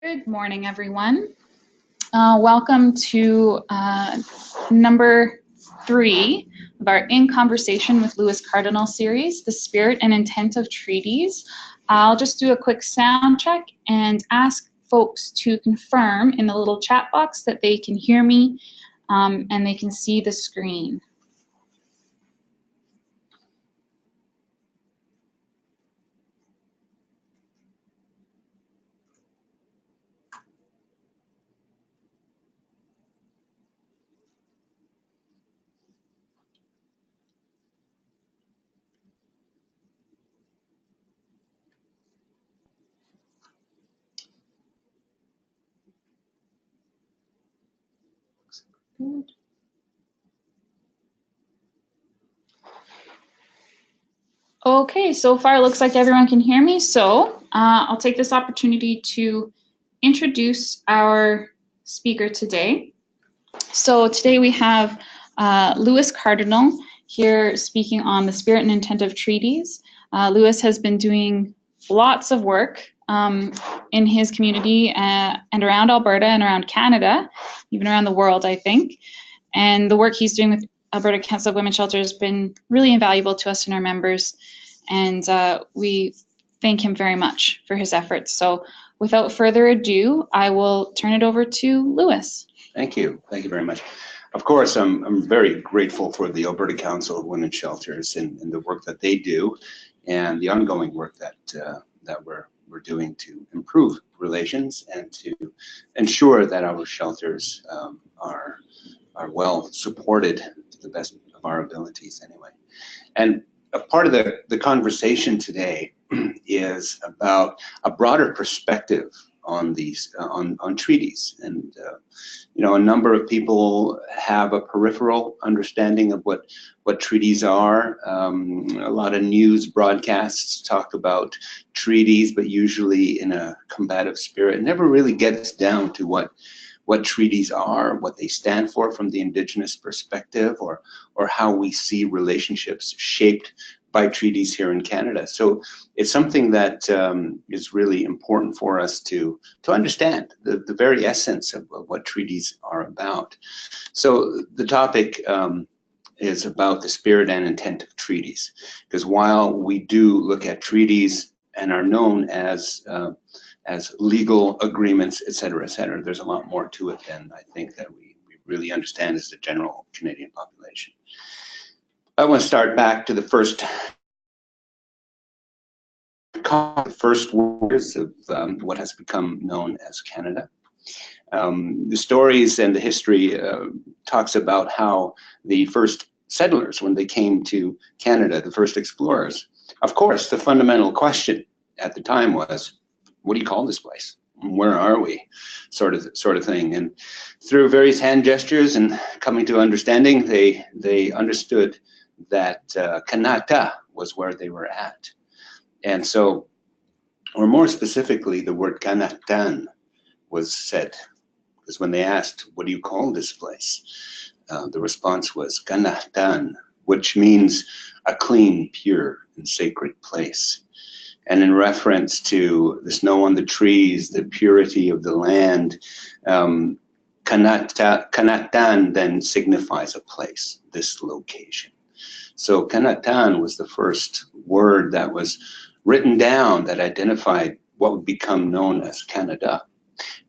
Good morning, everyone. Welcome to number 3 of our In Conversation with Lewis Cardinal series, The Spirit and Intent of Treaties. I'll just do a quick sound check and ask folks to confirm in the little chat box that they can hear me and they can see the screen. Good. Okay, so far it looks like everyone can hear me, so I'll take this opportunity to introduce our speaker today. So today we have Lewis Cardinal here speaking on the spirit and intent of treaties. Lewis has been doing lots of work in his community and around Alberta and around Canada, even around the world, I think. And the work he's doing with Alberta Council of Women's Shelter has been really invaluable to us and our members. And we thank him very much for his efforts. So without further ado, I will turn it over to Lewis. Thank you. Thank you very much. Of course, I'm very grateful for the Alberta Council of Women's Shelters and the work that they do and the ongoing work that we're doing to improve relations and to ensure that our shelters are well supported to the best of our abilities anyway. And a part of the conversation today is about a broader perspective on these on treaties. And you know, a number of people have a peripheral understanding of what treaties are. A lot of news broadcasts talk about treaties, but usually in a combative spirit. It never really gets down to what treaties are, what they stand for from the Indigenous perspective, or how we see relationships shaped by treaties here in Canada. So it's something that is really important for us to understand the very essence of what treaties are about. So the topic is about the spirit and intent of treaties, because while we do look at treaties and are known as legal agreements, et cetera, there's a lot more to it than I think that we really understand as the general Canadian population. I want to start back to the first words of what has become known as Canada. The stories and the history talks about how the first settlers, when they came to Canada, the first explorers, of course, the fundamental question at the time was, what do you call this place? Where are we? Sort of thing. And through various hand gestures and coming to understanding, they understood that Kanata was where they were at. And so, or more specifically, the word Kanatan was said, because when they asked, what do you call this place? The response was Kanatan, which means a clean, pure, and sacred place. And in reference to the snow on the trees, the purity of the land, Kanatan then signifies a place, this location. So Kanatan was the first word that was written down that identified what would become known as Canada.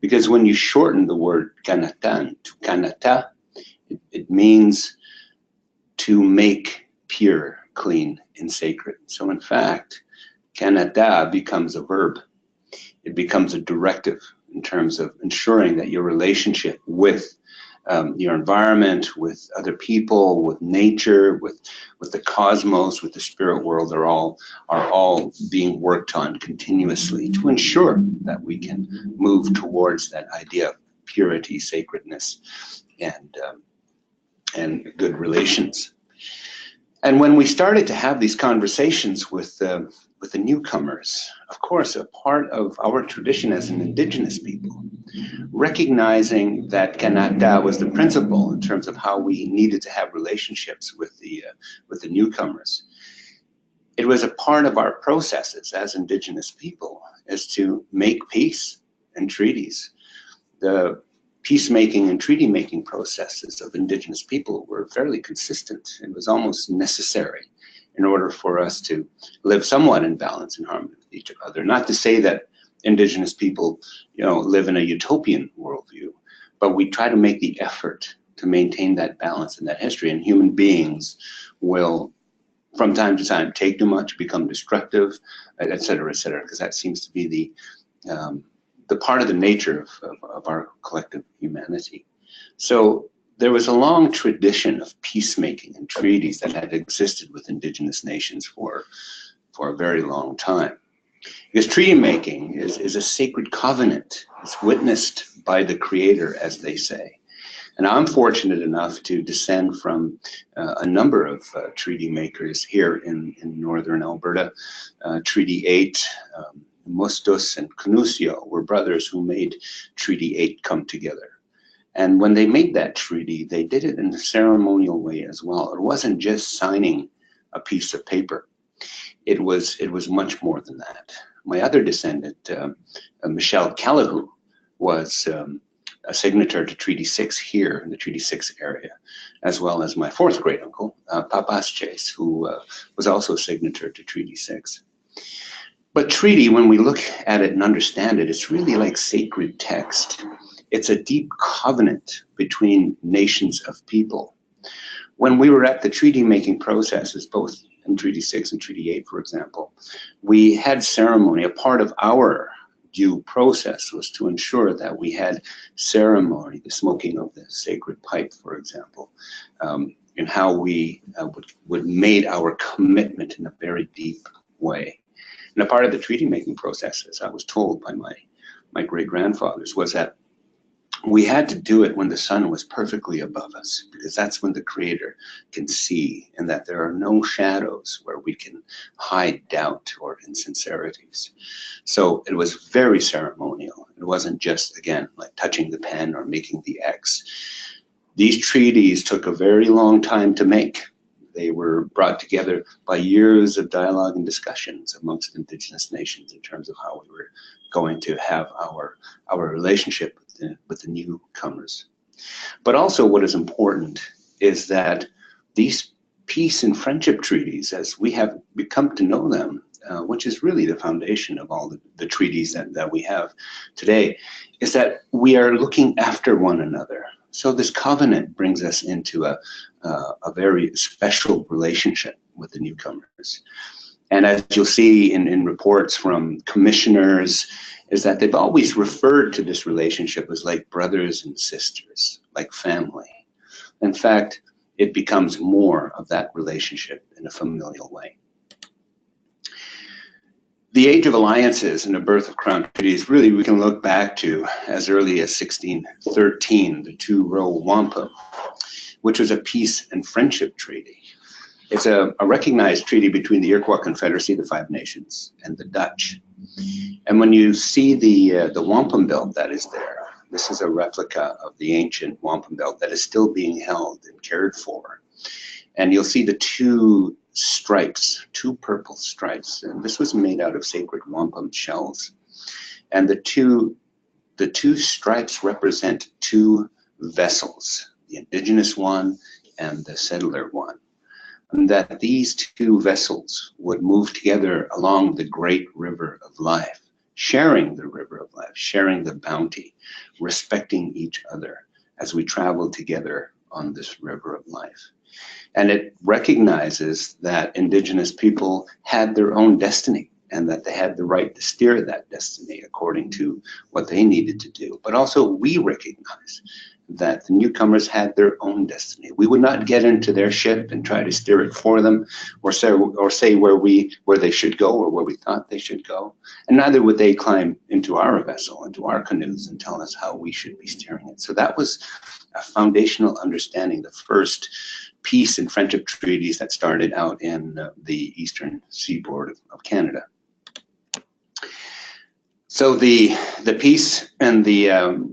Because when you shorten the word Kanatan to Kanata, it means to make pure, clean, and sacred. So in fact, Kanata becomes a verb. It becomes a directive in terms of ensuring that your relationship with your environment, with other people, with nature, with the cosmos, with the spirit world are all being worked on continuously to ensure that we can move towards that idea of purity, sacredness, and good relations. And when we started to have these conversations with the newcomers, of course, a part of our tradition as an Indigenous people, recognizing that Kanata was the principle in terms of how we needed to have relationships with the newcomers. It was a part of our processes as Indigenous people is to make peace and treaties. The peacemaking and treaty-making processes of Indigenous people were fairly consistent. It was almost necessary in order for us to live somewhat in balance and harmony with each other. Not to say that Indigenous people, live in a utopian worldview, but we try to make the effort to maintain that balance and that history. And human beings will, from time to time, take too much, become destructive, et cetera, because that seems to be the part of the nature of our collective humanity. So there was a long tradition of peacemaking and treaties that had existed with Indigenous nations for a very long time. Because treaty making is a sacred covenant. It's witnessed by the Creator, as they say. And I'm fortunate enough to descend from a number of treaty makers here in northern Alberta. Treaty 8, Mustos and Canusio were brothers who made Treaty 8 come together. And when they made that treaty, they did it in a ceremonial way as well. It wasn't just signing a piece of paper. It was much more than that. My other descendant, Michelle Calahoo, was a signatory to Treaty 6 here in the Treaty 6 area, as well as my fourth great uncle, Papas Chase, who was also a signatory to Treaty 6. But treaty, when we look at it and understand it, it's really like sacred text. It's a deep covenant between nations of people. When we were at the treaty-making processes, both in Treaty 6 and Treaty 8, for example, we had ceremony. A part of our due process was to ensure that we had ceremony, the smoking of the sacred pipe, for example, and how we would made our commitment in a very deep way. And a part of the treaty-making process, as I was told by my great-grandfathers, was that we had to do it when the sun was perfectly above us, because that's when the Creator can see, and that there are no shadows where we can hide doubt or insincerities. So it was very ceremonial. It wasn't just, again, like touching the pen or making the X. These treaties took a very long time to make. They were brought together by years of dialogue and discussions amongst Indigenous nations in terms of how we were going to have our relationship with the newcomers. But also what is important is that these peace and friendship treaties, as we have come to know them, which is really the foundation of all the treaties that we have today, is that we are looking after one another. So this covenant brings us into a very special relationship with the newcomers. And as you'll see in reports from commissioners, is that they've always referred to this relationship as like brothers and sisters, like family. In fact, it becomes more of that relationship in a familial way. The age of alliances and the birth of crown treaties, really we can look back to as early as 1613, the Two-Row Wampum, which was a peace and friendship treaty. It's a recognized treaty between the Iroquois Confederacy, the Five Nations, and the Dutch. And when you see the wampum belt that is there, this is a replica of the ancient wampum belt that is still being held and cared for. And you'll see the two stripes, two purple stripes, and this was made out of sacred wampum shells. And the two stripes represent two vessels, the Indigenous one and the settler one. And that these two vessels would move together along the great river of life, sharing the river of life, sharing the bounty, respecting each other as we travel together on this river of life. And it recognizes that Indigenous people had their own destiny and that they had the right to steer that destiny according to what they needed to do. But also we recognize that the newcomers had their own destiny. We would not get into their ship and try to steer it for them, or say where they should go or where we thought they should go. And neither would they climb into our vessel, into our canoes, and tell us how we should be steering it. So that was a foundational understanding, the first peace and friendship treaties that started out in the eastern seaboard of Canada. So the peace and the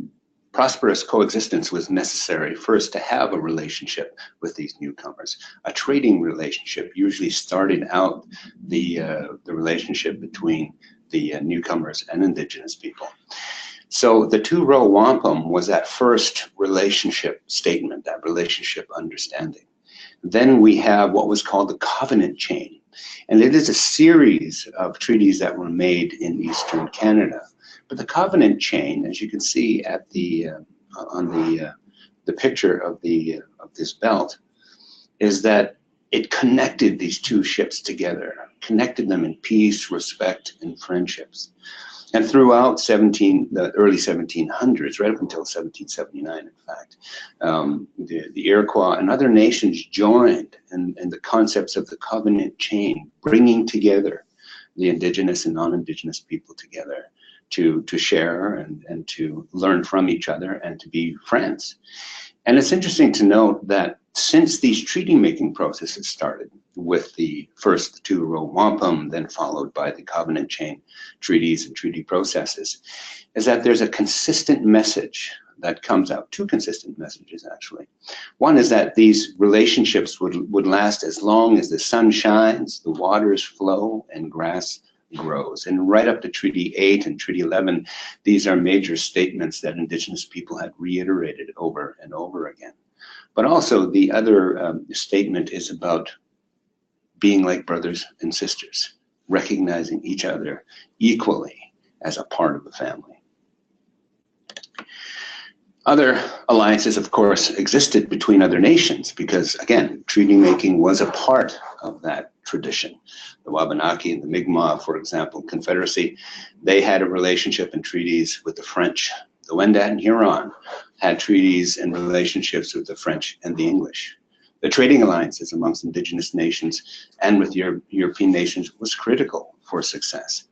prosperous coexistence was necessary first to have a relationship with these newcomers. A trading relationship usually started out the relationship between the newcomers and Indigenous people. So the two-row wampum was that first relationship statement, that relationship understanding. Then we have what was called the covenant chain. And it is a series of treaties that were made in Eastern Canada. But the covenant chain, as you can see at the on the picture of this belt, is that it connected these two ships together, connected them in peace, respect, and friendships. And throughout the early 1700s, right up until 1779, in fact, the Iroquois and other nations joined in the concepts of the covenant chain, bringing together the Indigenous and non-Indigenous people together to share and to learn from each other and to be friends. And it's interesting to note that since these treaty-making processes started with the first two-row wampum, then followed by the covenant chain treaties and treaty processes, is that there's a consistent message that comes out, two consistent messages actually. One is that these relationships would last as long as the sun shines, the waters flow, and grass grows. And right up to Treaty 8 and Treaty 11, these are major statements that Indigenous people had reiterated over and over again. But also the other statement is about being like brothers and sisters, recognizing each other equally as a part of the family. Other alliances, of course, existed between other nations because, again, treaty making was a part of that tradition. The Wabanaki and the Mi'kmaq, for example, Confederacy, they had a relationship and treaties with the French. The Wendat and Huron had treaties and relationships with the French and the English. The trading alliances amongst Indigenous nations and with European nations was critical for success.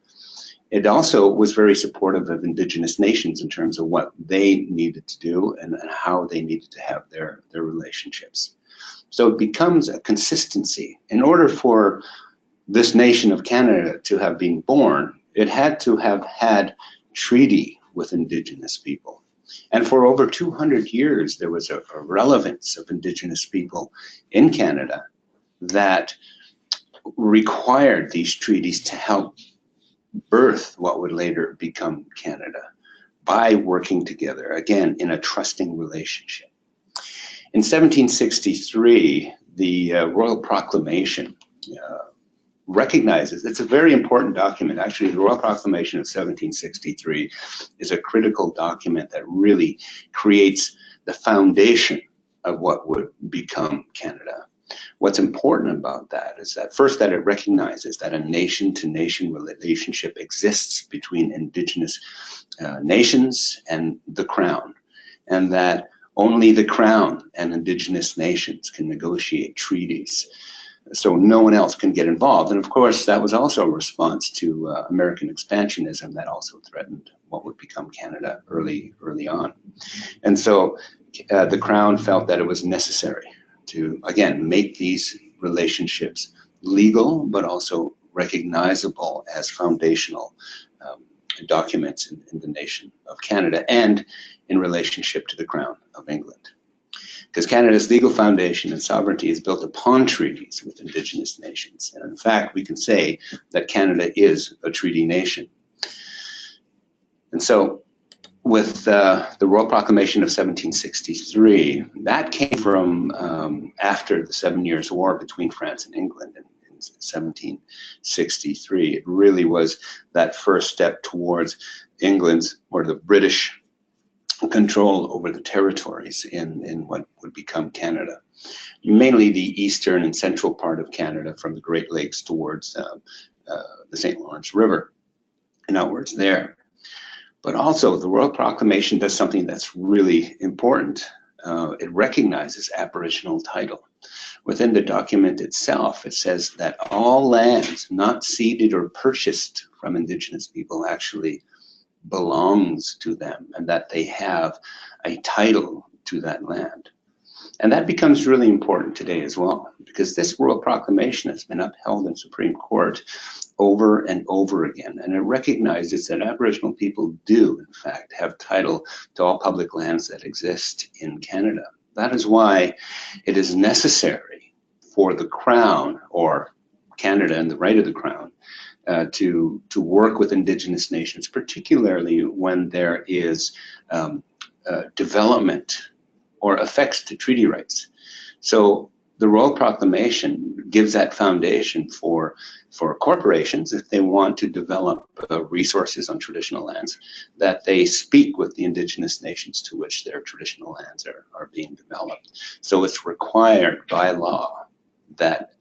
It also was very supportive of Indigenous nations in terms of what they needed to do and how they needed to have their relationships. So it becomes a consistency. In order for this nation of Canada to have been born, it had to have had treaty with Indigenous people. And for over 200 years, there was a relevance of Indigenous people in Canada that required these treaties to help birth what would later become Canada by working together, again, in a trusting relationship. In 1763, the Royal Proclamation recognizes, it's a very important document. Actually, the Royal Proclamation of 1763 is a critical document that really creates the foundation of what would become Canada. What's important about that is that first, that it recognizes that a nation-to-nation relationship exists between Indigenous nations and the Crown, and that only the Crown and Indigenous nations can negotiate treaties. So no one else can get involved. And of course, that was also a response to American expansionism that also threatened what would become Canada early on. And so the Crown felt that it was necessary to, again, make these relationships legal, but also recognizable as foundational documents in the nation of Canada and in relationship to the Crown of England. Because Canada's legal foundation and sovereignty is built upon treaties with Indigenous nations. And in fact, we can say that Canada is a treaty nation. And so with the Royal Proclamation of 1763, that came from after the 7 Years' War between France and England in 1763. It really was that first step towards England's, or the British, control over the territories in what would become Canada. Mainly the eastern and central part of Canada from the Great Lakes towards the St. Lawrence River and outwards there. But also the Royal Proclamation does something that's really important. It recognizes Aboriginal title. Within the document itself, it says that all lands not ceded or purchased from Indigenous people actually belongs to them, and that they have a title to that land. And that becomes really important today as well, because this Royal Proclamation has been upheld in Supreme Court over and over again, and it recognizes that Aboriginal people do, in fact, have title to all public lands that exist in Canada. That is why it is necessary for the Crown, or Canada and the right of the Crown, to work with Indigenous nations, particularly when there is development or effects to treaty rights. So the Royal Proclamation gives that foundation for corporations, if they want to develop resources on traditional lands, that they speak with the Indigenous nations to which their traditional lands are being developed. So it's required by law that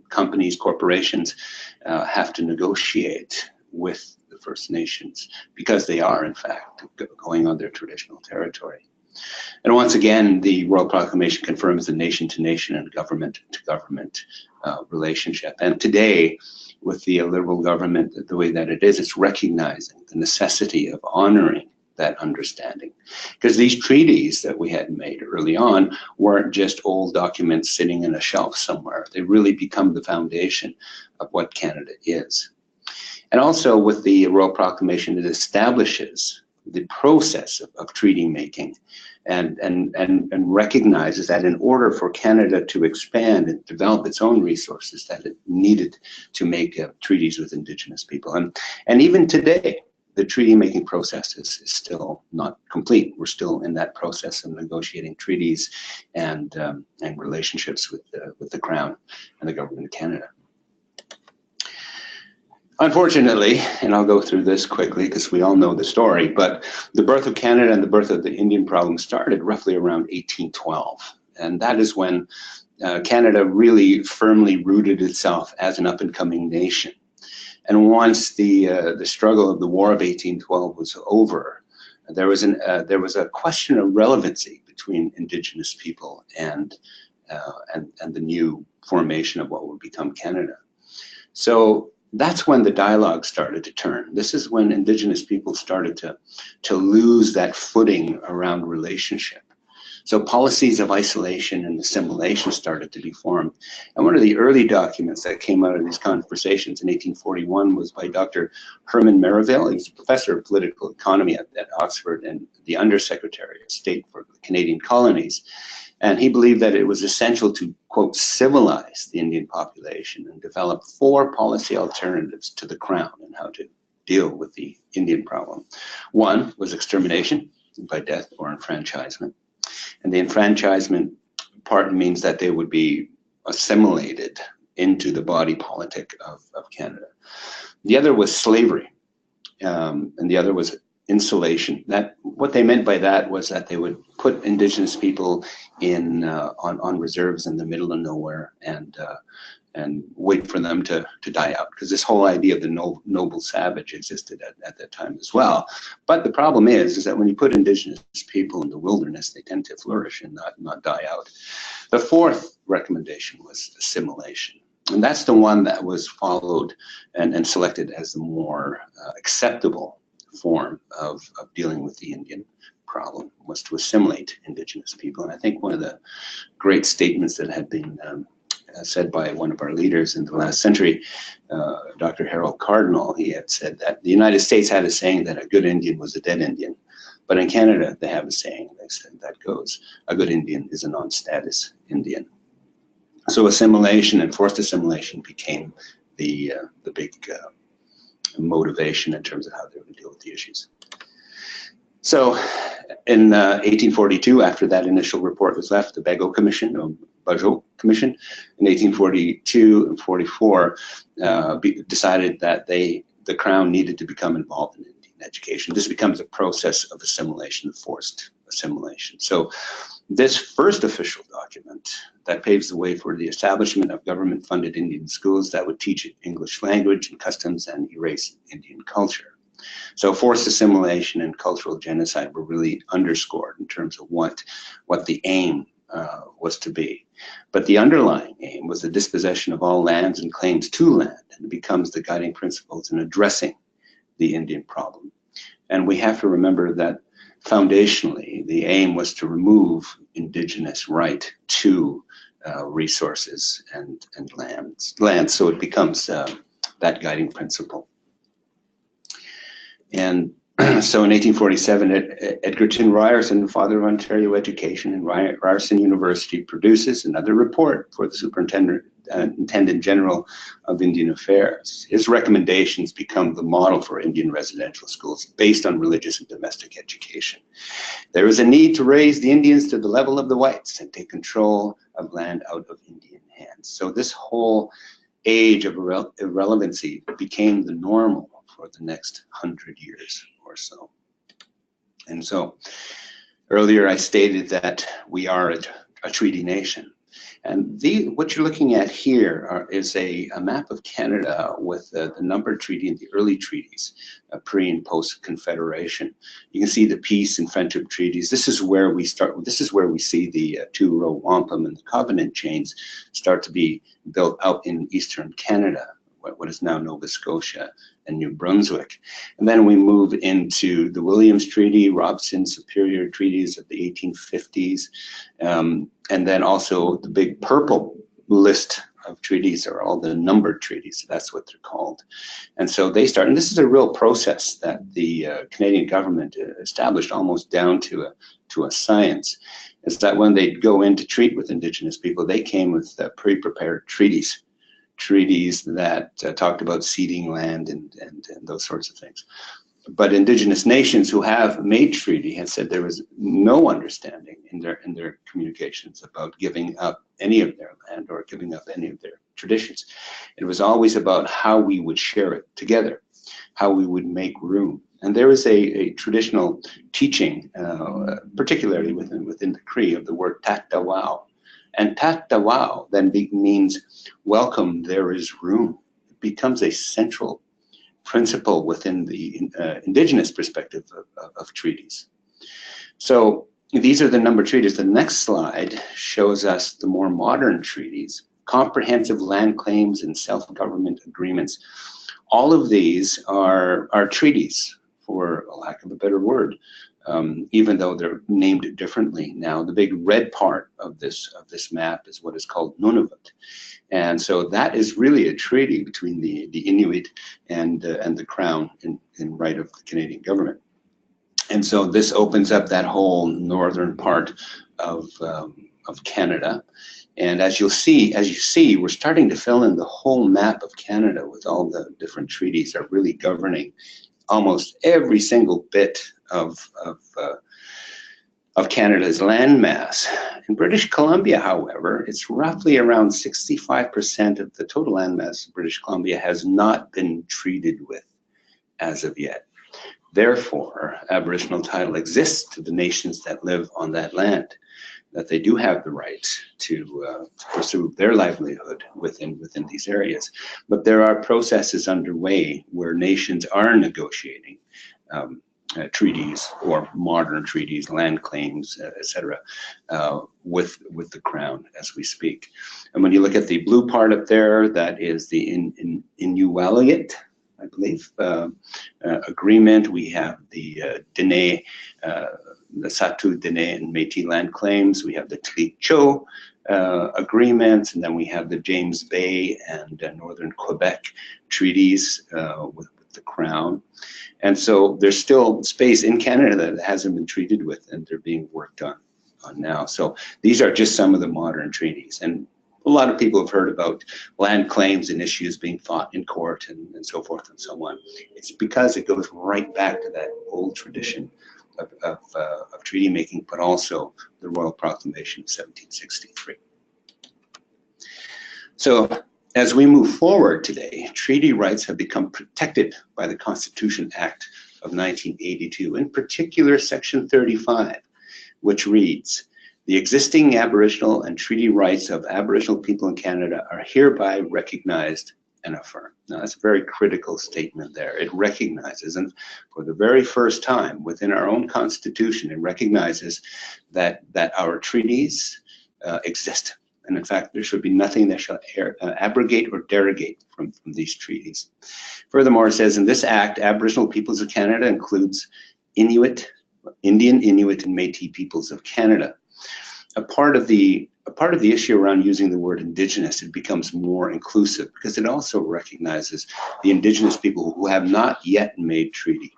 companies, corporations have to negotiate with the First Nations because they are, in fact, going on their traditional territory. And once again, the Royal Proclamation confirms the nation-to-nation and government-to-government relationship. And today, with the Liberal government, the way that it is, it's recognizing the necessity of honoring that understanding. Because these treaties that we had made early on weren't just old documents sitting in a shelf somewhere. They really become the foundation of what Canada is. And also with the Royal Proclamation, it establishes the process of treaty making and recognizes that in order for Canada to expand and develop its own resources, that it needed to make treaties with Indigenous people. And even today, the treaty making process is still not complete. We're still in that process of negotiating treaties and relationships with the Crown and the Government of Canada. Unfortunately, and I'll go through this quickly because we all know the story, but the birth of Canada and the birth of the Indian problem started roughly around 1812. And that is when Canada really firmly rooted itself as an up-and-coming nation. And once the struggle of the War of 1812 was over, there was a question of relevancy between Indigenous people and the new formation of what would become Canada. So that's when the dialogue started to turn. This is when Indigenous people started to lose that footing around relationship. So policies of isolation and assimilation started to be formed. And one of the early documents that came out of these conversations in 1841 was by Dr. Herman Merivale. He was a professor of political economy at Oxford and the Undersecretary of State for the Canadian Colonies. And he believed that it was essential to, quote, civilize the Indian population and develop 4 policy alternatives to the Crown and how to deal with the Indian problem. One was extermination by death or enfranchisement. And the enfranchisement part means that they would be assimilated into the body politic of Canada. The other was slavery, and the other was insulation. That what they meant by that was that they would put Indigenous people in on reserves in the middle of nowhere and wait for them to die out, because this whole idea of the noble savage existed at that time as well. But the problem is that when you put Indigenous people in the wilderness, they tend to flourish and not die out. The fourth recommendation was assimilation. And that's the one that was followed and selected as the more acceptable form of dealing with the Indian problem, was to assimilate Indigenous people. And I think one of the great statements that had been said by one of our leaders in the last century, Dr. Harold Cardinal, he had said that the United States had a saying that a good Indian was a dead Indian. But in Canada, they have a saying, they said, that goes, a good Indian is a non-status Indian. So assimilation and forced assimilation became the big motivation in terms of how they would deal with the issues. So in 1842, after that initial report was left, the Bagot Commission, or Bagot Commission, in 1842 and 44, decided that the Crown needed to become involved in Indian education. This becomes a process of assimilation, forced assimilation. So this first official document that paves the way for the establishment of government-funded Indian schools that would teach English language and customs and erase Indian culture. So forced assimilation and cultural genocide were really underscored in terms of what the aim was to be. But the underlying aim was the dispossession of all lands and claims to land, and it becomes the guiding principles in addressing the Indian problem. And we have to remember that foundationally, the aim was to remove Indigenous right to resources and land. So it becomes that guiding principle. And so in 1847, Edgerton Ryerson, father of Ontario education, and Ryerson University produces another report for the Intendant General of Indian Affairs. His recommendations become the model for Indian residential schools based on religious and domestic education. There is a need to raise the Indians to the level of the whites and take control of land out of Indian hands. So this whole age of irrelevancy became the normal for the next 100 years or so. And so earlier I stated that we are a treaty nation. And what you're looking at here is a map of Canada with the numbered treaty and the early treaties, pre and post Confederation. You can see the peace and friendship treaties. This is where we start. This is where we see the two-row wampum and the covenant chains start to be built out in eastern Canada, what is now Nova Scotia and New Brunswick. And then we move into the Williams Treaty, Robson Superior treaties of the 1850s. And then also the big purple list of treaties are all the numbered treaties. That's what they're called. And so they start, and this is a real process that the Canadian government established almost down to a science. Is that when they go in to treat with Indigenous people, they came with pre-prepared treaties that talked about ceding land and those sorts of things. But Indigenous nations who have made treaty have said there was no understanding in their communications about giving up any of their land or giving up any of their traditions. It was always about how we would share it together, how we would make room. And there is a traditional teaching, particularly within the Cree, of the word taktawao. And taktawao then means welcome, there is room. It becomes a central principle within the Indigenous perspective of treaties. So these are the numbered treaties. The next slide shows us the more modern treaties, comprehensive land claims and self-government agreements. All of these are treaties, for a lack of a better word, even though they're named differently now. The big red part of this map is what is called Nunavut. And so that is really a treaty between the Inuit and the Crown in right of the Canadian government. And so this opens up that whole northern part of Canada. And as you see, we're starting to fill in the whole map of Canada with all the different treaties that are really governing almost every single bit of Canada's landmass. In British Columbia, however, it's roughly around 65% of the total landmass of British Columbia has not been treated with as of yet. Therefore, Aboriginal title exists to the nations that live on that land, that they do have the right to pursue their livelihood within these areas. But there are processes underway where nations are negotiating treaties or modern treaties, land claims, etc., with the Crown as we speak. And when you look at the blue part up there, that is the Inuit, I believe, agreement. We have the Dene, the Satu, Dene, and Métis land claims. We have the Tlicho agreements, and then we have the James Bay and Northern Quebec treaties with the Crown. And so there's still space in Canada that hasn't been treated with, and they're being worked on now. So these are just some of the modern treaties. And a lot of people have heard about land claims and issues being fought in court and so forth and so on. It's because it goes right back to that old tradition of treaty making, but also the Royal Proclamation of 1763. So as we move forward today, treaty rights have become protected by the Constitution Act of 1982, in particular Section 35, which reads, "The existing Aboriginal and treaty rights of Aboriginal people in Canada are hereby recognized and affirmed." Now, that's a very critical statement there. It recognizes, and for the very first time within our own Constitution, it recognizes that our treaties exist. And in fact, there should be nothing that shall abrogate or derogate from these treaties. Furthermore, it says in this act, Aboriginal peoples of Canada includes Inuit, Indian, Inuit, and Métis peoples of Canada. A part of the issue around using the word Indigenous, it becomes more inclusive because it also recognizes the Indigenous people who have not yet made treaty.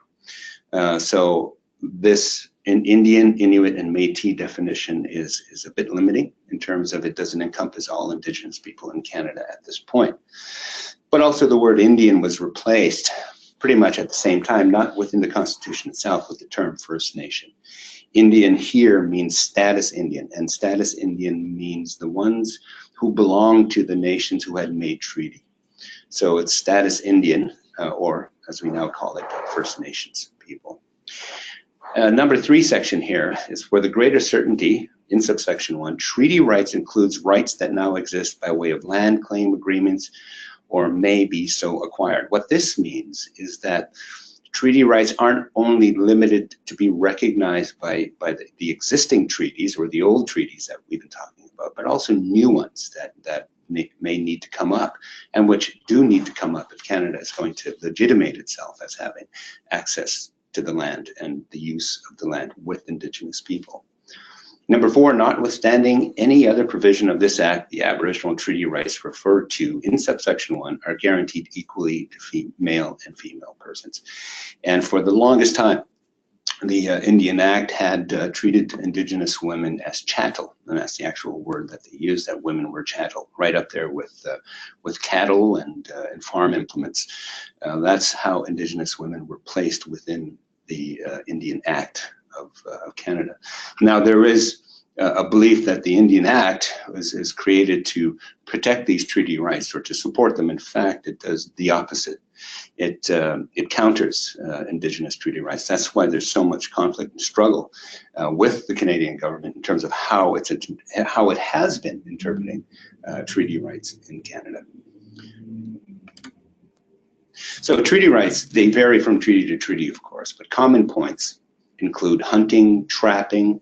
So this Indian, Inuit, and Métis definition is a bit limiting in terms of it doesn't encompass all Indigenous people in Canada at this point. But also the word Indian was replaced pretty much at the same time, not within the Constitution itself, with the term First Nation. Indian here means status Indian, and status Indian means the ones who belong to the nations who had made treaty. So it's status Indian, or as we now call it, First Nations people. Number 3 section here is for the greater certainty in subsection 1, treaty rights includes rights that now exist by way of land claim agreements or may be so acquired. What this means is that treaty rights aren't only limited to be recognized by the existing treaties or the old treaties that we've been talking about, but also new ones that may need to come up, and which do need to come up if Canada is going to legitimate itself as having access to the land and the use of the land with Indigenous people. Number 4, notwithstanding any other provision of this Act, the Aboriginal treaty rights referred to in subsection 1 are guaranteed equally to male and female persons. And for the longest time, the Indian Act had treated Indigenous women as chattel, and that's the actual word that they used, that women were chattel, right up there with cattle and farm implements. That's how Indigenous women were placed within the Indian Act of Canada. Now, there is a belief that the Indian Act is created to protect these treaty rights or to support them. In fact, it does the opposite. It counters Indigenous treaty rights. That's why there's so much conflict and struggle with the Canadian government in terms of how it has been interpreting treaty rights in Canada. So treaty rights, they vary from treaty to treaty, of course, but common points include hunting, trapping,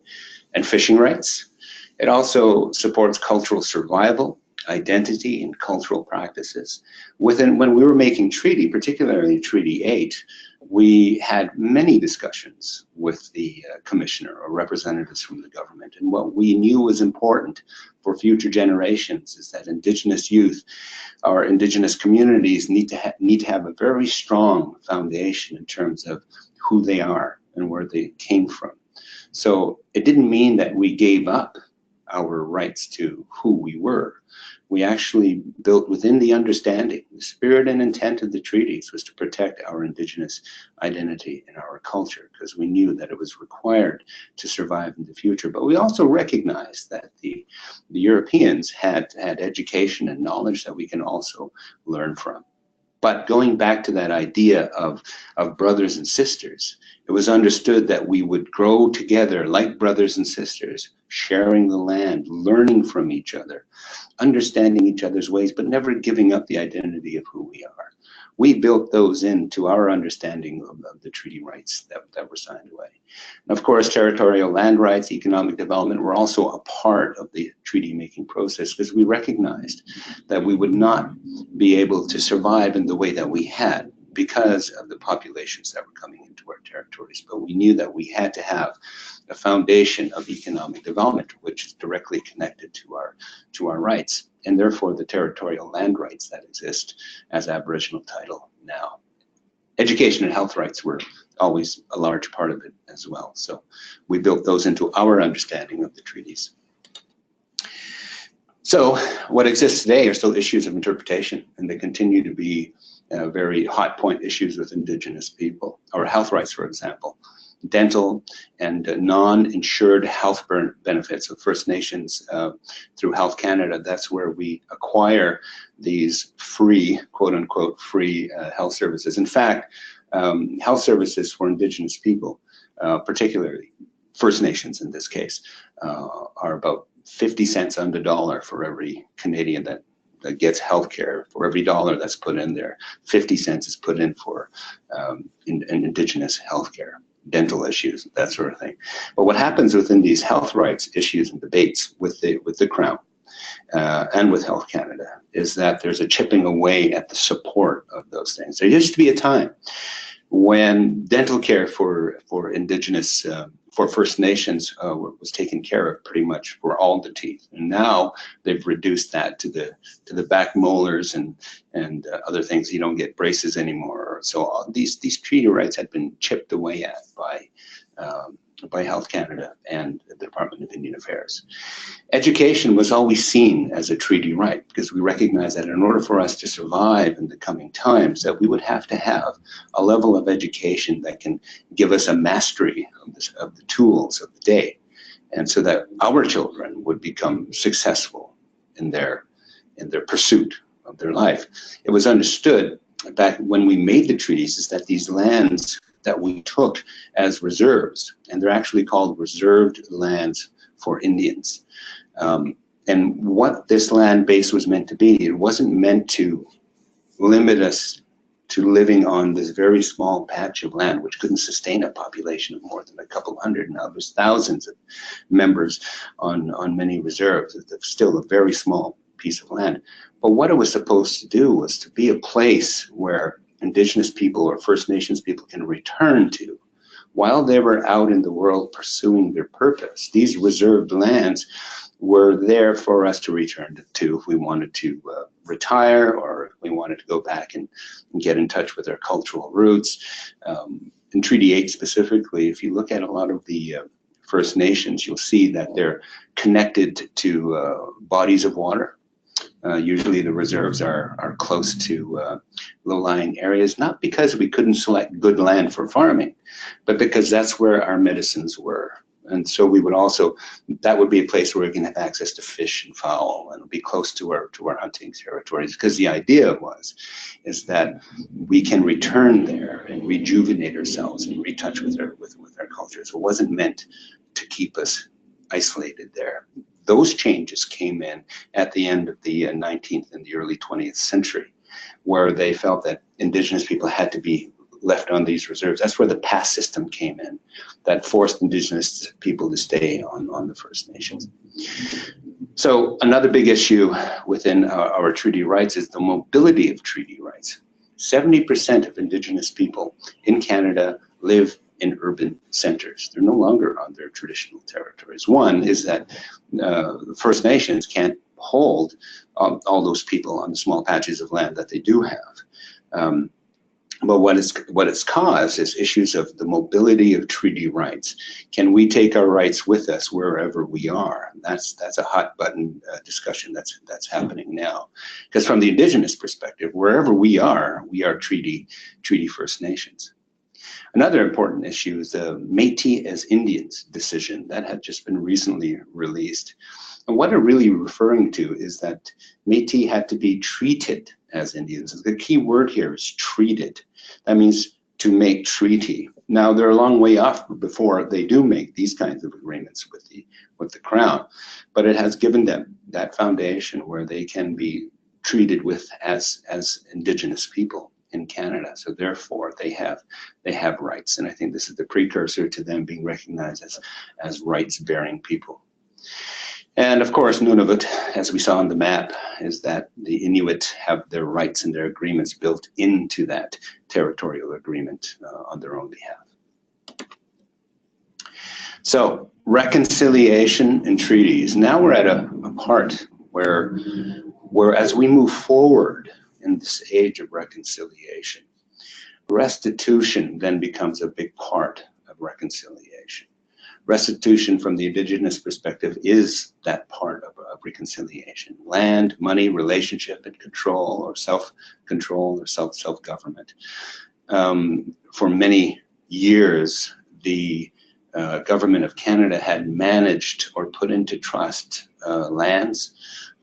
and fishing rights. It also supports cultural survival, identity, and cultural practices. When we were making treaty, particularly Treaty 8, we had many discussions with the commissioner or representatives from the government. And what we knew was important for future generations is that Indigenous youth, our Indigenous communities need to have a very strong foundation in terms of who they are and where they came from. So it didn't mean that we gave up our rights to who we were. We actually built within the understanding, the spirit and intent of the treaties was to protect our Indigenous identity and our culture, because we knew that it was required to survive in the future. But we also recognized that the Europeans had education and knowledge that we can also learn from. But going back to that idea of brothers and sisters, it was understood that we would grow together like brothers and sisters, sharing the land, learning from each other, understanding each other's ways, but never giving up the identity of who we are. We built those into our understanding of the treaty rights that were signed away. And of course, territorial land rights, economic development were also a part of the treaty-making process, because we recognized that we would not be able to survive in the way that we had because of the populations that were coming into our territories. But we knew that we had to have a foundation of economic development, which is directly connected to our rights, and therefore the territorial land rights that exist as Aboriginal title now. Education and health rights were always a large part of it as well. So we built those into our understanding of the treaties. So what exists today are still issues of interpretation, and they continue to be very hot point issues with Indigenous people. Our health rights, for example, dental and non-insured health benefits of First Nations through Health Canada. That's where we acquire these free, quote unquote, free health services. In fact, health services for Indigenous people, particularly First Nations in this case, are about 50 cents on the dollar for every Canadian that gets healthcare. For every dollar that's put in there, 50 cents is put in for Indigenous healthcare, dental issues, that sort of thing. But what happens within these health rights issues and debates with the Crown and with Health Canada is that there's a chipping away at the support of those things. There used to be a time when dental care for Indigenous, for First Nations was taken care of pretty much for all the teeth, and now they've reduced that to the back molars and other things. You don't get braces anymore. So these treaty rights had been chipped away at Health Canada and the Department of Indian Affairs. Education was always seen as a treaty right, because we recognize that in order for us to survive in the coming times, that we would have to have a level of education that can give us a mastery of the tools of the day, and so that our children would become successful in their pursuit of their life. It was understood back when we made the treaties is that these lands that we took as reserves, and they're actually called reserved lands for Indians. And what this land base was meant to be, it wasn't meant to limit us to living on this very small patch of land, which couldn't sustain a population of more than a couple hundred. Now there's thousands of members on many reserves. It's still a very small piece of land. But what it was supposed to do was to be a place where Indigenous people or First Nations people can return to while they were out in the world pursuing their purpose. These reserved lands were there for us to return to if we wanted to retire, or if we wanted to go back and get in touch with our cultural roots. In Treaty 8 specifically, if you look at a lot of the First Nations, you'll see that they're connected to bodies of water. Usually the reserves are close to low-lying areas, not because we couldn't select good land for farming, but because that's where our medicines were. And so we would also, that would be a place where we can have access to fish and fowl and be close to our hunting territories, because the idea is that we can return there and rejuvenate ourselves and retouch with our culture. So it wasn't meant to keep us isolated there. Those changes came in at the end of the 19th and the early 20th century, where they felt that Indigenous people had to be left on these reserves. That's where the pass system came in, that forced Indigenous people to stay on the First Nations. So another big issue within our treaty rights is the mobility of treaty rights. 70% of Indigenous people in Canada live in urban centers. They're no longer on their traditional territories. One is that the First Nations can't hold all those people on the small patches of land that they do have. But what it's caused is issues of the mobility of treaty rights. Can we take our rights with us wherever we are? That's a hot button discussion that's happening now. Because from the Indigenous perspective, wherever we are treaty First Nations. Another important issue is the Métis as Indians decision that had just been recently released. And what they're really referring to is that Métis had to be treated as Indians. The key word here is treated. That means to make treaty. Now they're a long way off before they do make these kinds of agreements with the Crown, but it has given them that foundation where they can be treated with as Indigenous people in Canada. So therefore they have rights, and I think this is the precursor to them being recognized as rights-bearing people. And of course, Nunavut, as we saw on the map, is that the Inuit have their rights and their agreements built into that territorial agreement on their own behalf. So reconciliation and treaties. Now we're at a part where as we move forward in this age of reconciliation, restitution then becomes a big part of reconciliation. Restitution from the Indigenous perspective is that part of reconciliation. Land, money, relationship, and control, or self-control, or self-government. For many years, the government of Canada had managed or put into trust lands,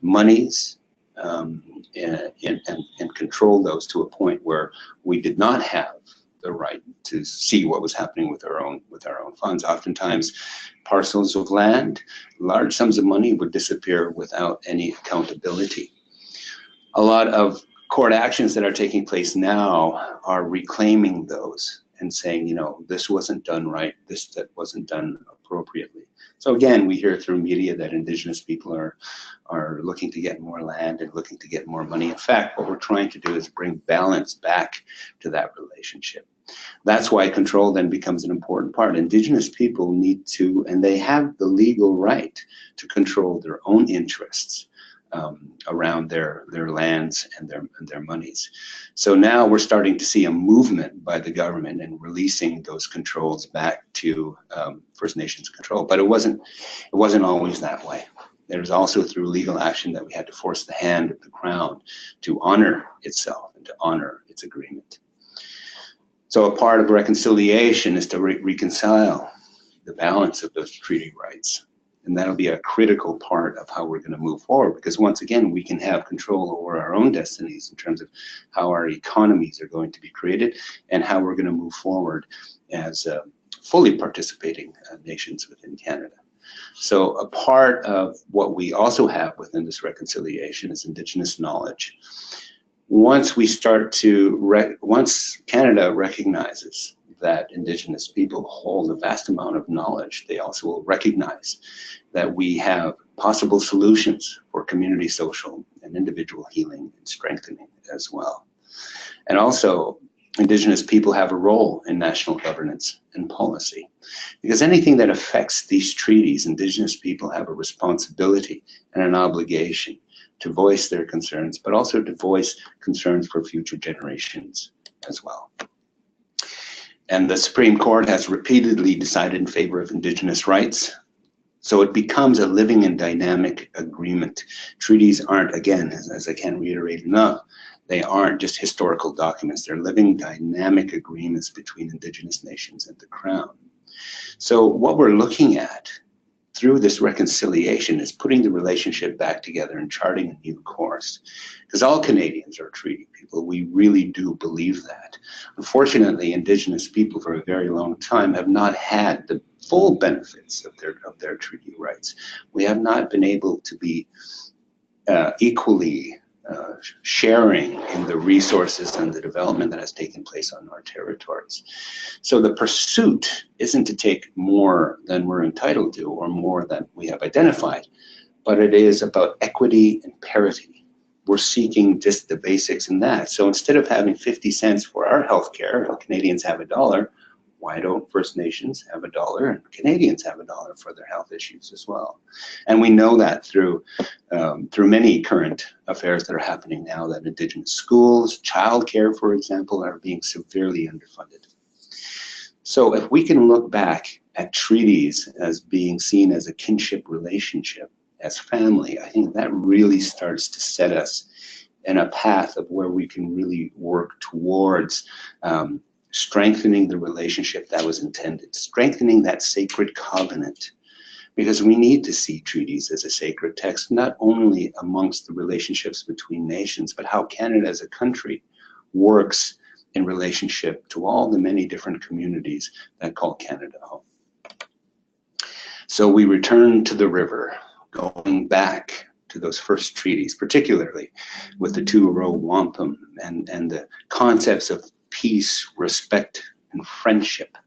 monies, and control those to a point where we did not have the right to see what was happening with our own funds. Oftentimes, parcels of land, large sums of money would disappear without any accountability. A lot of court actions that are taking place now are reclaiming those and saying, you know, this wasn't done right, that wasn't done appropriately. So again, we hear through media that Indigenous people are looking to get more land and looking to get more money. In fact, what we're trying to do is bring balance back to that relationship. That's why control then becomes an important part. Indigenous people need to, and they have the legal right to control their own interests around their lands and their monies. So now we're starting to see a movement by the government in releasing those controls back to First Nations control. But it wasn't always that way. There's also through legal action that we had to force the hand of the Crown to honor itself and to honor its agreement. So a part of reconciliation is to reconcile the balance of those treaty rights. And that'll be a critical part of how we're going to move forward, because once again, we can have control over our own destinies in terms of how our economies are going to be created and how we're going to move forward as fully participating nations within Canada. So a part of what we also have within this reconciliation is Indigenous knowledge. Once Canada recognizes that Indigenous people hold a vast amount of knowledge, they also will recognize that we have possible solutions for community, social, and individual healing and strengthening as well. And also, Indigenous people have a role in national governance and policy, because anything that affects these treaties, Indigenous people have a responsibility and an obligation to voice their concerns, but also to voice concerns for future generations as well. And the Supreme Court has repeatedly decided in favor of Indigenous rights. So it becomes a living and dynamic agreement. Treaties aren't, again, as I can't reiterate enough, they aren't just historical documents. They're living dynamic agreements between Indigenous nations and the Crown. So what we're looking at through this reconciliation is putting the relationship back together and charting a new course. Because all Canadians are treaty people. We really do believe that. Unfortunately, Indigenous people for a very long time have not had the full benefits of their treaty rights. We have not been able to be equally sharing in the resources and the development that has taken place on our territories. So the pursuit isn't to take more than we're entitled to or more than we have identified, but it is about equity and parity. We're seeking just the basics in that. So instead of having 50 cents for our healthcare, Canadians have $1, why don't First Nations have $1 and Canadians have $1 for their health issues as well? And we know that through many current affairs that are happening now, that Indigenous schools, childcare, for example, are being severely underfunded. So if we can look back at treaties as being seen as a kinship relationship, as family, I think that really starts to set us in a path of where we can really work towards strengthening the relationship that was intended, strengthening that sacred covenant, because we need to see treaties as a sacred text, not only amongst the relationships between nations, but how Canada as a country works in relationship to all the many different communities that call Canada home. So we return to the river, going back to those first treaties, particularly with the two-row wampum and the concepts of peace, respect, and friendship.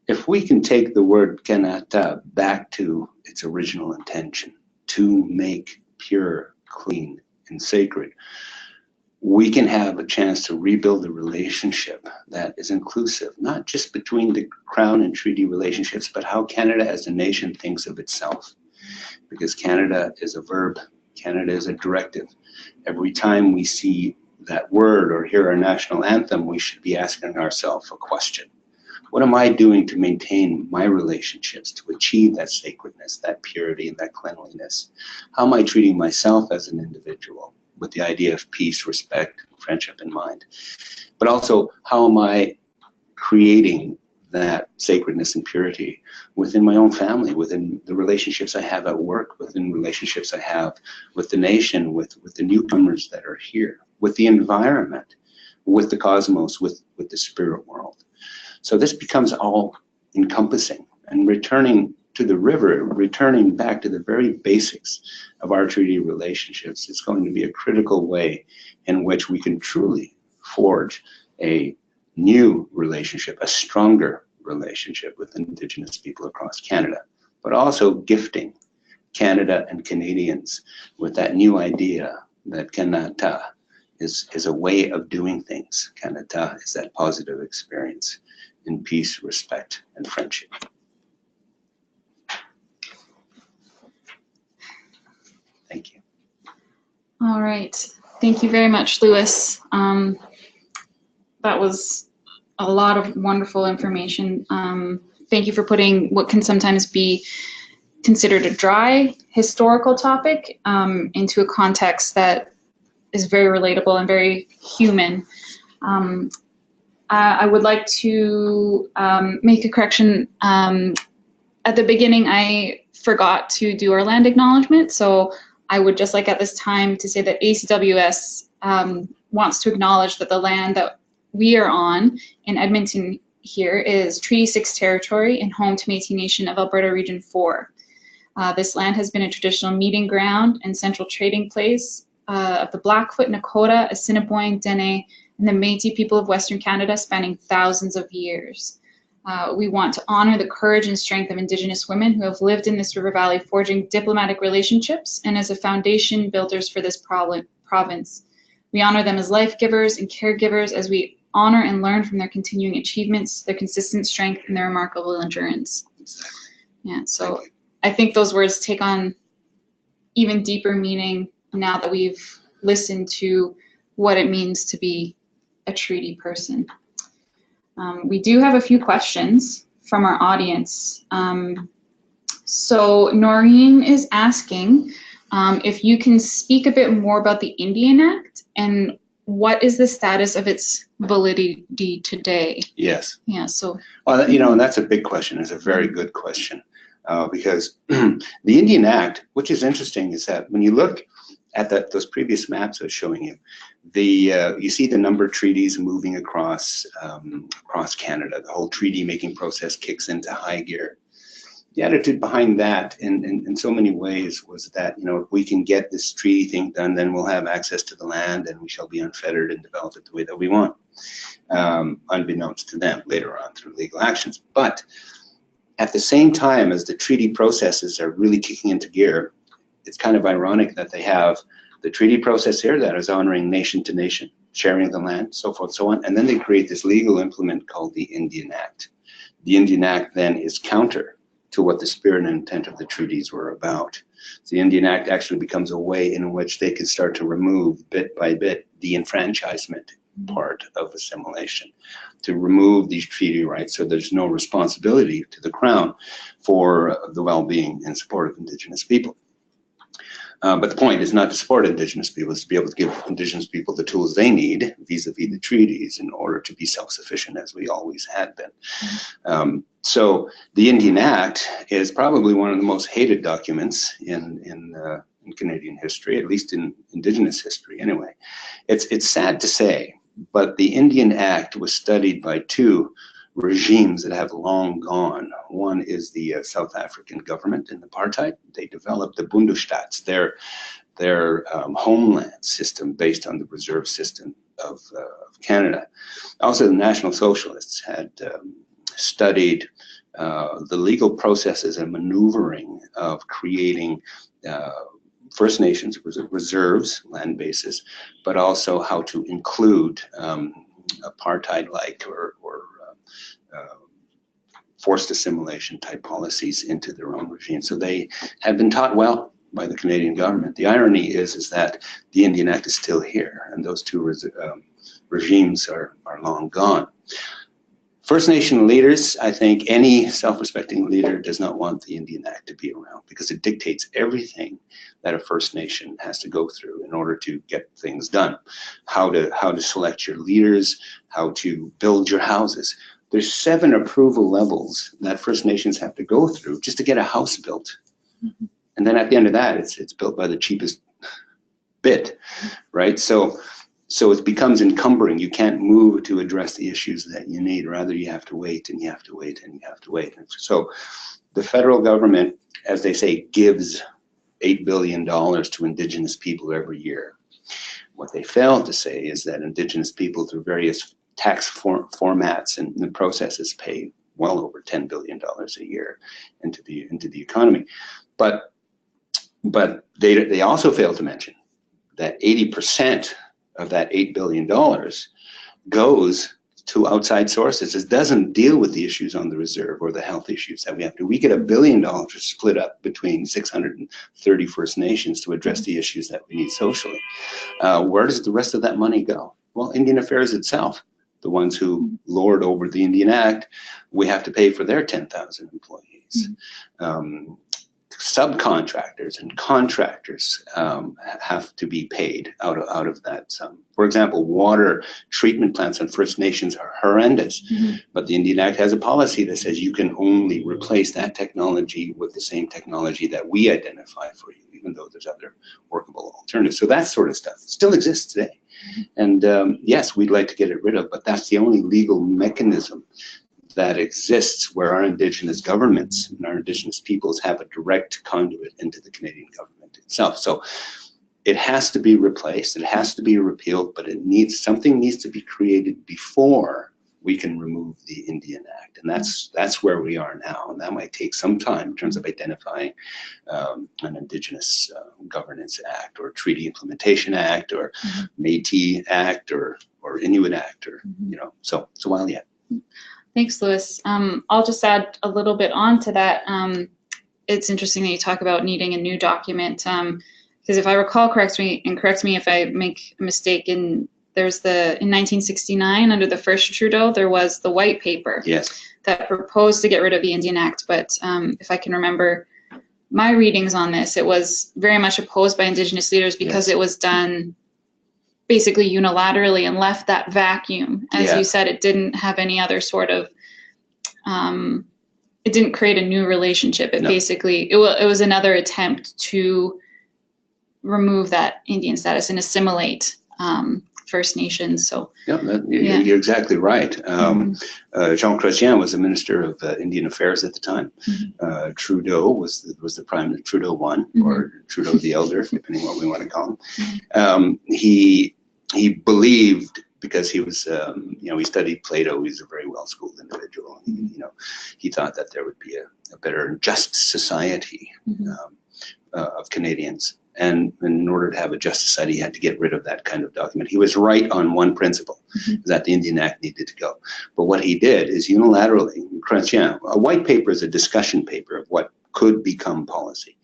If we can take the word kanata back to its original intention, to make pure, clean, and sacred, we can have a chance to rebuild a relationship that is inclusive, not just between the Crown and treaty relationships, but how Canada as a nation thinks of itself. Because Canada is a verb, Canada is a directive. Every time we see that word or hear our national anthem, we should be asking ourselves a question. What am I doing to maintain my relationships, to achieve that sacredness, that purity, and that cleanliness? How am I treating myself as an individual with the idea of peace, respect, friendship in mind? But also, how am I creating that sacredness and purity within my own family, within the relationships I have at work, within relationships I have with the nation, with the newcomers that are here, with the environment, with the cosmos, with the spirit world. So this becomes all encompassing, and returning to the river, returning back to the very basics of our treaty relationships, it's going to be a critical way in which we can truly forge a new relationship, a stronger relationship with Indigenous people across Canada, but also gifting Canada and Canadians with that new idea that kanata is a way of doing things. Kanata is that positive experience in peace, respect, and friendship. Thank you. All right. Thank you very much, Lewis. That was a lot of wonderful information. Thank you for putting what can sometimes be considered a dry historical topic into a context that is very relatable and very human. I would like to make a correction. At the beginning, I forgot to do our land acknowledgement, so I would just like at this time to say that ACWS wants to acknowledge that the land that we are on in Edmonton here is Treaty 6 territory and home to Métis Nation of Alberta Region 4. This land has been a traditional meeting ground and central trading place of the Blackfoot, Nakota, Assiniboine, Dene, and the Métis people of Western Canada spanning thousands of years. We want to honor the courage and strength of Indigenous women who have lived in this river valley, forging diplomatic relationships and as a foundation builders for this province. We honor them as life givers and caregivers as we honor and learn from their continuing achievements, their consistent strength, and their remarkable endurance. Yeah, so I think those words take on even deeper meaning now that we've listened to what it means to be a treaty person. We do have a few questions from our audience. So Noreen is asking if you can speak a bit more about the Indian Act and what is the status of its validity today? Yes. Yeah, so. Well, you know, and that's a big question. It's a very good question because the Indian Act, which is interesting, is that when you look at those previous maps I was showing you, you see the number of treaties moving across Canada. The whole treaty making process kicks into high gear. The attitude behind that in so many ways was that, you know, if we can get this treaty thing done, then we'll have access to the land and we shall be unfettered and develop it the way that we want, unbeknownst to them later on through legal actions. But at the same time as the treaty processes are really kicking into gear, it's kind of ironic that they have the treaty process here that is honoring nation to nation, sharing the land, so forth, so on. And then they create this legal implement called the Indian Act. The Indian Act then is counter to what the spirit and intent of the treaties were about. So the Indian Act actually becomes a way in which they can start to remove bit by bit the enfranchisement part of assimilation, to remove these treaty rights so there's no responsibility to the Crown for the well-being and support of Indigenous people. But the point is not to support Indigenous people, it's to be able to give Indigenous people the tools they need vis-a-vis the treaties in order to be self-sufficient as we always had been. So the Indian Act is probably one of the most hated documents in Canadian history, at least in Indigenous history anyway. It's sad to say, but the Indian Act was studied by two regimes that have long gone. One is the South African government in apartheid. They developed the Bundesstaats, their homeland system based on the reserve system of Canada. Also, the National Socialists had studied the legal processes and maneuvering of creating First Nations reserves, land bases, but also how to include apartheid-like or forced assimilation type policies into their own regime. So they had been taught well by the Canadian government. The irony is that the Indian Act is still here, and those two regimes are long gone. First Nation leaders, I think any self-respecting leader does not want the Indian Act to be around because it dictates everything that a First Nation has to go through in order to get things done. How to select your leaders, how to build your houses. There's 7 approval levels that First Nations have to go through just to get a house built. Mm-hmm. And then at the end of that, it's built by the cheapest bit, right? So it becomes encumbering. You can't move to address the issues that you need. Rather, you have to wait and you have to wait and you have to wait. And so the federal government, as they say, gives $8 billion to Indigenous people every year. What they fail to say is that Indigenous people, through various tax formats and the processes, pay well over $10 billion a year into the economy. But they also fail to mention that 80% of that $8 billion goes to outside sources. It doesn't deal with the issues on the reserve or the health issues that we have to. We get $1 billion split up between 630 First Nations to address the issues that we need socially. Where does the rest of that money go? Well, Indian Affairs itself, the ones who lord over the Indian Act, we have to pay for their 10,000 employees. Subcontractors and contractors have to be paid out of that sum. For example, water treatment plants on First Nations are horrendous, but the Indian Act has a policy that says you can only replace that technology with the same technology that we identify for you, even though there's other workable alternatives. So that sort of stuff still exists today. And yes, we'd like to get it rid of, but that's the only legal mechanism that exists where our Indigenous governments and our Indigenous peoples have a direct conduit into the Canadian government itself. So it has to be replaced, it has to be repealed, but something needs to be created before we can remove the Indian Act. And that's where we are now. And that might take some time in terms of identifying an Indigenous Governance Act or Treaty Implementation Act or Métis Act or Inuit Act or, so it's a while yet. Thanks, Lewis. I'll just add a little bit on to that. It's interesting that you talk about needing a new document, because if I recall correctly, and correct me if I make a mistake, in 1969, under the first Trudeau, there was the white paper that proposed to get rid of the Indian Act. But if I can remember my readings on this, it was very much opposed by Indigenous leaders because it was done basically unilaterally and left that vacuum. As you said, it didn't have any other sort of, it didn't create a new relationship. It basically, it was another attempt to remove that Indian status and assimilate First Nations. So you're exactly right. Jean Chrétien was the Minister of Indian Affairs at the time. Trudeau was the Prime Minister, Trudeau 1, or Trudeau the Elder, depending what we want to call him. He believed, because he was, he studied Plato. He's a very well-schooled individual. He thought that there would be a better and just society of Canadians. And in order to have a just society, he had to get rid of that kind of document. He was right on one principle, that the Indian Act needed to go. But what he did is unilaterally, Chrétien, a white paper is a discussion paper of what could become policy.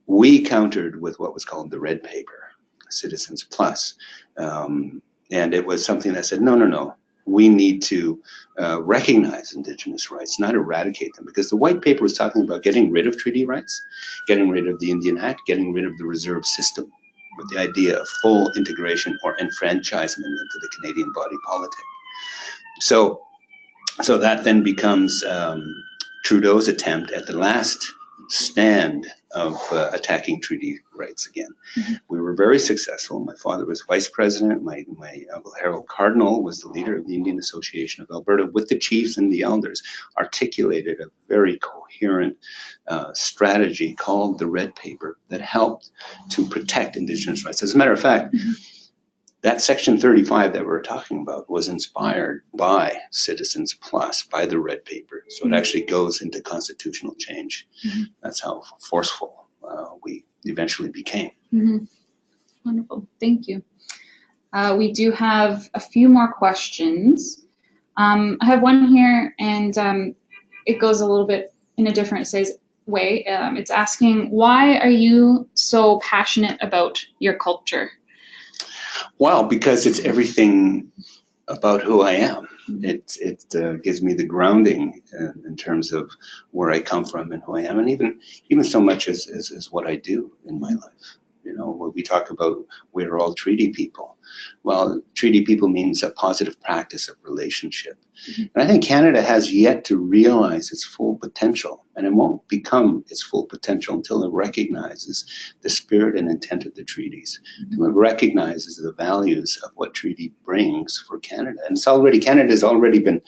We countered with what was called the red paper, Citizens Plus. And it was something that said, no, we need to recognize Indigenous rights, not eradicate them, because the white paper was talking about getting rid of treaty rights, getting rid of the Indian Act, getting rid of the reserve system, with the idea of full integration or enfranchisement into the Canadian body politic. So that then becomes Trudeau's attempt at the last stand of attacking treaty rights again. We were very successful. My father was vice president. My uncle Harold Cardinal was the leader of the Indian Association of Alberta, with the chiefs and the elders, articulated a very coherent strategy called the Red Paper that helped to protect Indigenous rights. As a matter of fact, that Section 35 that we're talking about was inspired by Citizens Plus, by the Red Paper. So it actually goes into constitutional change. That's how forceful we eventually became. Wonderful, thank you. We do have a few more questions. I have one here, and it goes a little bit in a different way. It's asking, why are you so passionate about your culture? Well, because it's everything about who I am. It gives me the grounding in terms of where I come from and who I am, and even so much as what I do in my life. When we talk about we're all treaty people, well, treaty people means a positive practice of relationship. And I think Canada has yet to realize its full potential, and it won't become its full potential until it recognizes the spirit and intent of the treaties, until it recognizes the values of what treaty brings for Canada. And Canada has already been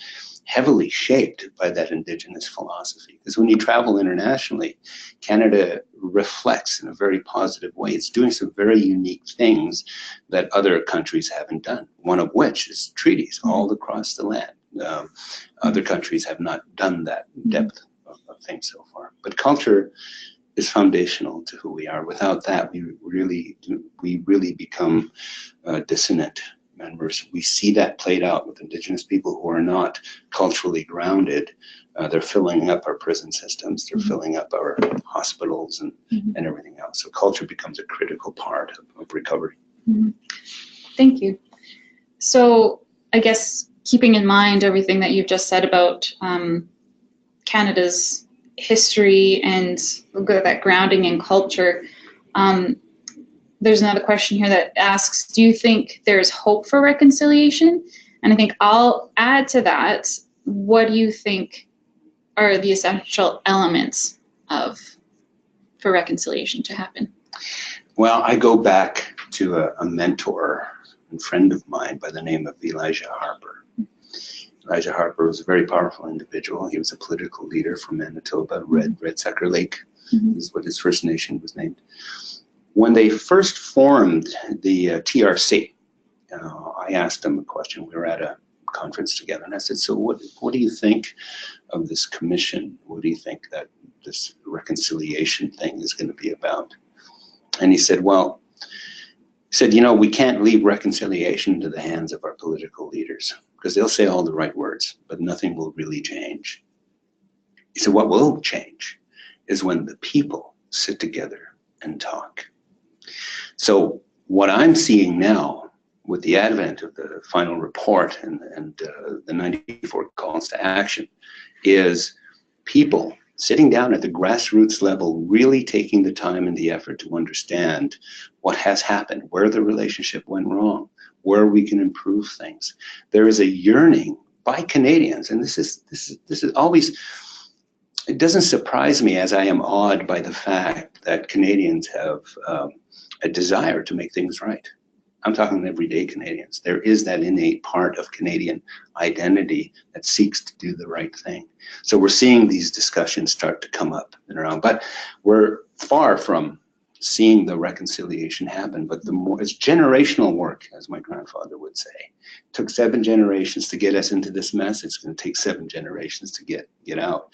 heavily shaped by that Indigenous philosophy, because when you travel internationally, Canada reflects in a very positive way. It's doing some very unique things that other countries haven't done, one of which is treaties all across the land. Other countries have not done that depth of things so far. But culture is foundational to who we are. Without that, we really become dissonant members. We see that played out with Indigenous people who are not culturally grounded. They're filling up our prison systems, they're filling up our hospitals and everything else. So culture becomes a critical part of recovery. Thank you. So I guess keeping in mind everything that you've just said about Canada's history and that grounding in culture, there's another question here that asks, do you think there's hope for reconciliation? And I think I'll add to that, what do you think are the essential elements for reconciliation to happen? Well, I go back to a mentor and friend of mine by the name of Elijah Harper. Elijah Harper was a very powerful individual. He was a political leader from Manitoba. Red Sucker Lake is what his First Nation was named. When they first formed the TRC, I asked him a question. We were at a conference together, and I said, so what do you think of this commission? What do you think that this reconciliation thing is going to be about? And he said, well, you know, we can't leave reconciliation into the hands of our political leaders, because they'll say all the right words, but nothing will really change. He said, what will change is when the people sit together and talk. So what I'm seeing now with the advent of the final report and the 94 calls to action is people sitting down at the grassroots level, really taking the time and the effort to understand what has happened, where the relationship went wrong, where we can improve things. There is a yearning by Canadians, and this is always, it doesn't surprise me, as I am awed by the fact that Canadians have a desire to make things right. I'm talking everyday Canadians. There is that innate part of Canadian identity that seeks to do the right thing. So we're seeing these discussions start to come up and around, but we're far from seeing the reconciliation happen. But the more, it's generational work, as my grandfather would say. It took 7 generations to get us into this mess. It's going to take 7 generations to get out.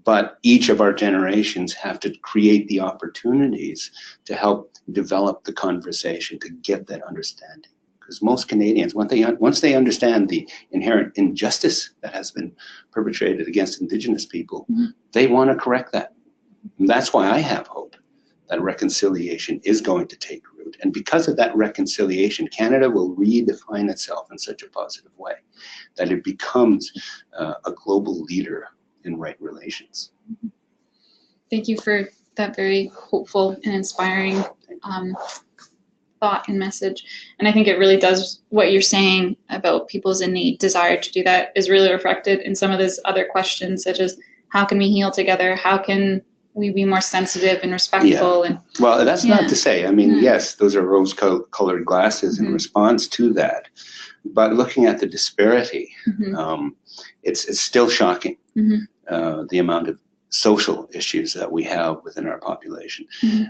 But each of our generations have to create the opportunities to help develop the conversation to get that understanding. Because most Canadians, once they understand the inherent injustice that has been perpetrated against Indigenous people, they want to correct that. And that's why I have hope that reconciliation is going to take root. And because of that reconciliation, Canada will redefine itself in such a positive way that it becomes a global leader in right relations. Thank you for that very hopeful and inspiring thought and message. And I think it really does, what you're saying about people's innate desire to do that is really reflected in some of those other questions, such as how can we heal together? How can we be more sensitive and respectful? And well, that's not to say, I mean, yes, those are rose-colored glasses in response to that. But looking at the disparity, it's still shocking, the amount of social issues that we have within our population.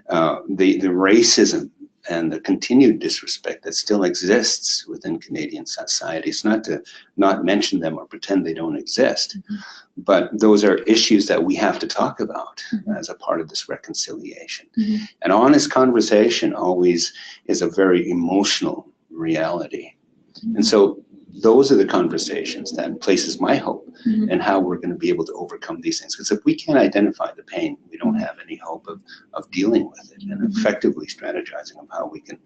The racism and the continued disrespect that still exists within Canadian society. It's not to not mention them or pretend they don't exist, but those are issues that we have to talk about as a part of this reconciliation. An honest conversation always is a very emotional reality. And so those are the conversations that places my hope in how we're going to be able to overcome these things. Because if we can't identify the pain, we don't have any hope of dealing with it and effectively strategizing of how we can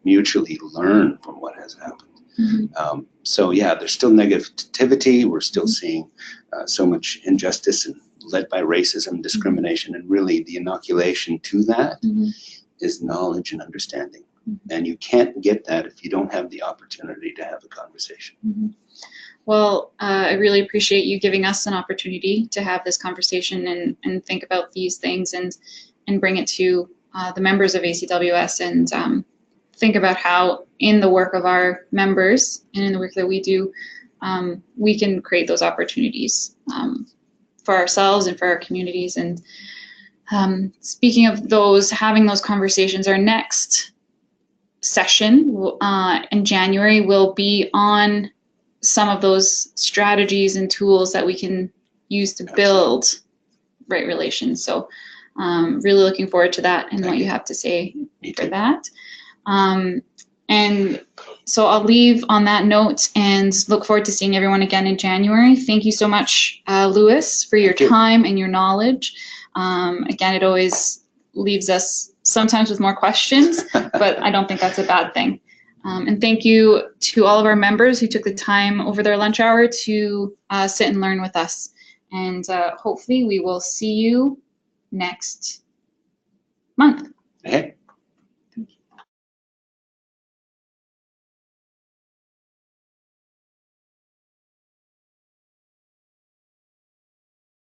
mutually learn from what has happened. So yeah, there's still negativity. We're still seeing so much injustice and led by racism, discrimination, and really the inoculation to that is knowledge and understanding. And you can't get that if you don't have the opportunity to have a conversation. Well, I really appreciate you giving us an opportunity to have this conversation and think about these things and bring it to the members of ACWS and think about how in the work of our members and in the work that we do, we can create those opportunities for ourselves and for our communities. And speaking of those, having those conversations, our next session in January will be on some of those strategies and tools that we can use to build right relations. So really looking forward to that and what you have to say for that. And And so I'll leave on that note and look forward to seeing everyone again in January. Thank you so much, Lewis, for your time and your knowledge. Again, it always leaves us sometimes with more questions, but I don't think that's a bad thing. And thank you to all of our members who took the time over their lunch hour to sit and learn with us. And hopefully we will see you next month. Hey.